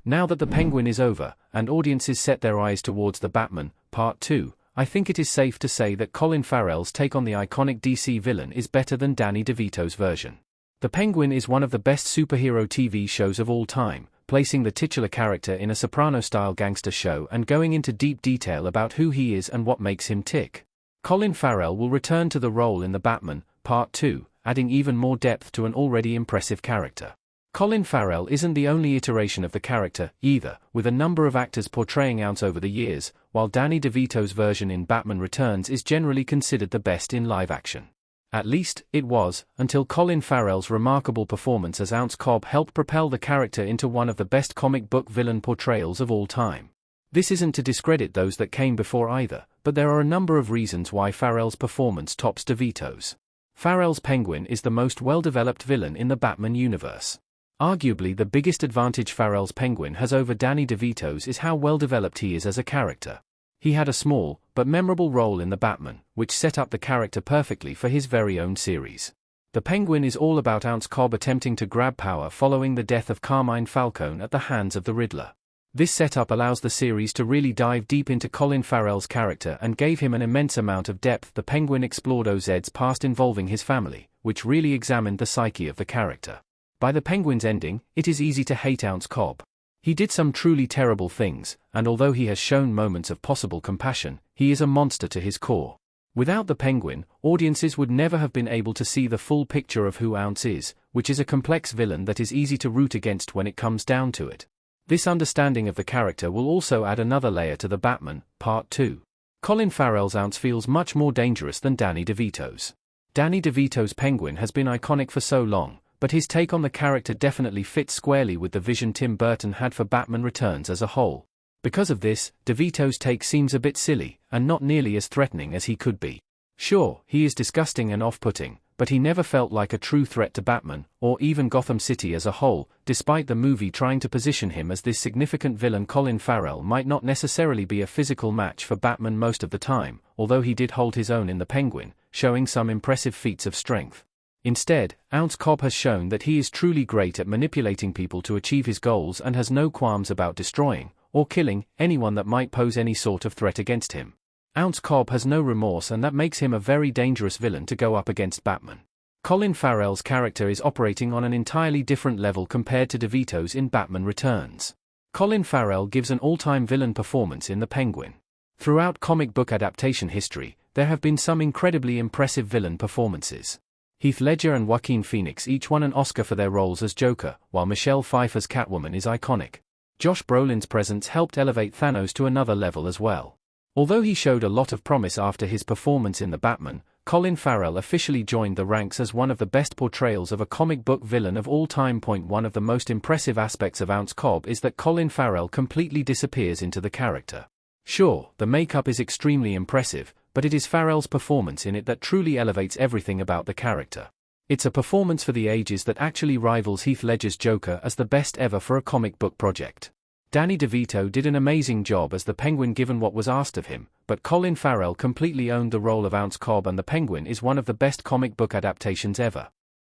Now that the Penguin is over, and audiences set their eyes towards The Batman, Part 2, I think it is safe to say that Colin Farrell's take on the iconic DC villain is better than Danny DeVito's version. The Penguin is one of the best superhero TV shows of all time, placing the titular character in a Soprano-style gangster show and going into deep detail about who he is and what makes him tick. Colin Farrell will return to the role in The Batman, Part 2, adding even more depth to an already impressive character. Colin Farrell isn't the only iteration of the character, either, with a number of actors portraying Ounce over the years, while Danny DeVito's version in Batman Returns is generally considered the best in live action. At least, it was, until Colin Farrell's remarkable performance as Ounce Cobb helped propel the character into one of the best comic book villain portrayals of all time. This isn't to discredit those that came before either, but there are a number of reasons why Farrell's performance tops DeVito's. Farrell's Penguin is the most well-developed villain in the Batman universe. Arguably the biggest advantage Farrell's Penguin has over Danny DeVito's is how well-developed he is as a character. He had a small, but memorable role in The Batman, which set up the character perfectly for his very own series. The Penguin is all about Ounce Cobb attempting to grab power following the death of Carmine Falcone at the hands of the Riddler. This setup allows the series to really dive deep into Colin Farrell's character and gave him an immense amount of depth. The Penguin explored OZ's past involving his family, which really examined the psyche of the character. By the Penguin's ending, it is easy to hate Ounce Cobb. He did some truly terrible things, and although he has shown moments of possible compassion, he is a monster to his core. Without the Penguin, audiences would never have been able to see the full picture of who Ounce is, which is a complex villain that is easy to root against when it comes down to it. This understanding of the character will also add another layer to The Batman, Part 2. Colin Farrell's Ounce feels much more dangerous than Danny DeVito's. Danny DeVito's Penguin has been iconic for so long, but his take on the character definitely fits squarely with the vision Tim Burton had for Batman Returns as a whole. Because of this, DeVito's take seems a bit silly, and not nearly as threatening as he could be. Sure, he is disgusting and off-putting, but he never felt like a true threat to Batman, or even Gotham City as a whole, despite the movie trying to position him as this significant villain. Colin Farrell might not necessarily be a physical match for Batman most of the time, although he did hold his own in The Penguin, showing some impressive feats of strength. Instead, Ounce Cobb has shown that he is truly great at manipulating people to achieve his goals and has no qualms about destroying, or killing, anyone that might pose any sort of threat against him. Ounce Cobb has no remorse, and that makes him a very dangerous villain to go up against Batman. Colin Farrell's character is operating on an entirely different level compared to DeVito's in Batman Returns. Colin Farrell gives an all-time villain performance in The Penguin. Throughout comic book adaptation history, there have been some incredibly impressive villain performances. Heath Ledger and Joaquin Phoenix each won an Oscar for their roles as Joker, while Michelle Pfeiffer's Catwoman is iconic. Josh Brolin's presence helped elevate Thanos to another level as well. Although he showed a lot of promise after his performance in The Batman, Colin Farrell officially joined the ranks as one of the best portrayals of a comic book villain of all time. One of the most impressive aspects of Ounce Cobb is that Colin Farrell completely disappears into the character. Sure, the makeup is extremely impressive, but it is Farrell's performance in it that truly elevates everything about the character. It's a performance for the ages that actually rivals Heath Ledger's Joker as the best ever for a comic book project. Danny DeVito did an amazing job as the Penguin given what was asked of him, but Colin Farrell completely owned the role of Ounce Cobb, and The Penguin is one of the best comic book adaptations ever.